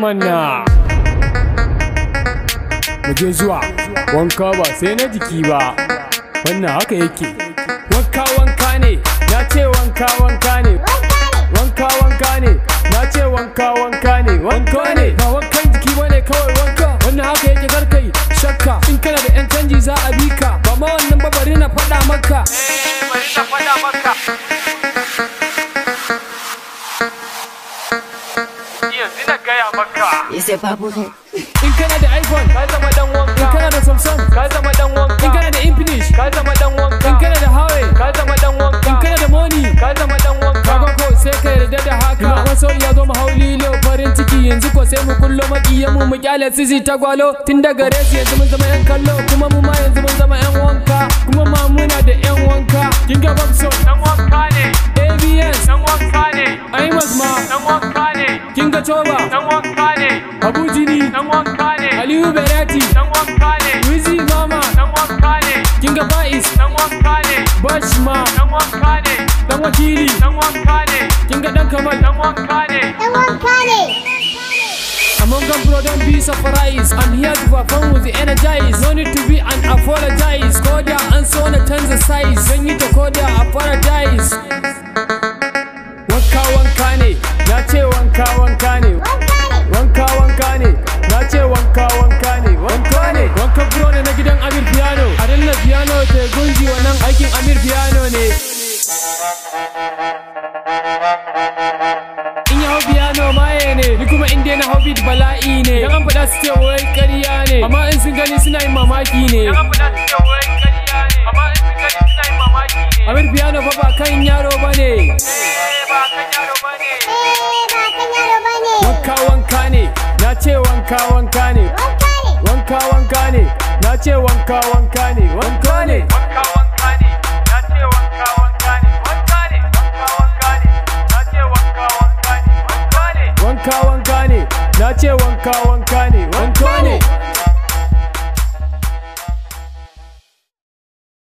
mana. Muje zuwa wanka ba sai na jiki ba, wannan haka yake. Wanka wanka ne, na ce wanka wanka ne. Wanka wanka ne, na ce wanka wanka ne. Wanka ne, ba wankan jiki bane kawai wanka. Wannan haka yake karkai shakka, in kana da yan canji za a bi ka. Ba ma wannan ba bari na faɗa maka. Bari na faɗa maka. Yanzu na gaya maka. Ese papu ne. In kana da iPhone, Ka zama dan wanka. in kana da Samsung, Ka zama dan wanka. in kana da Infinix, Ka zama dan wanka. in kana da Huawei, Ka zama dan wanka. in kana da money, Ka zama dan wanka. kaga ko sai ka yarda da haka. Ina waso ya zo mu hauli lo farin ciki, yanzu ko sai mu kullo makiyan mu kyale sisi ta gwalo. Tun daga race yanzu mun zama yan kallo, kuma mu ma yanzu mun zama yan wanka, kuma ma muna da yan wanka. Kin ga Babso, Dan wanka ne. ABS, Dan wanka ne. Aimas ma, Dan wanka ne. kin ga Toba, Dan wanka ne. Abu Jini, Dan wanka ne. Aliyu Berati, Dan wanka ne. Wizi Mama, Dan wanka ne. kin ga Bais, Dan wanka ne. Bash ma, Dan wanka ne. dan wakili, Dan wanka ne. kin ga dan Kamal. Dan wanka ne. Among them, bro, don't be surprised. I'm here to perform with the energize. No need to be and apologize. Koda and so on a tons of size. When you to Koda, apologize. Wanka wanka ne, na ce wanka wanka ne. Wanka wanka ne, na ce wanka wanka ne. Wanka ne, wanka bro ne na gidan Amir Piano. A danna piano te gunji wannan aikin Amir Piano ne. In ya hau piano maye ne, ni kuma in dai na hau beat bala'i ne. Dan an faɗa su ce wai ƙarya ne, amma in sun gani suna yin mamaki ne. Dan abu da suke wurin ƙarya ne. Amma in sun gani suna yin mamaki ne. Amir Piano fa ba kan yaro bane. Ba kan yaro ba ne. Wanka wanka ne, na ce wanka wanka ne. Wanka wanka ne, na ce wanka wanka ne. Wanka ne, Wanka wanka ne. Na ce wanka wanka ne. Wanka ne. Wanka wanka ne. Na ce wanka wanka ne. Wanka ne. wanka wanka ne, na ce wanka wanka ne. Wanka ne.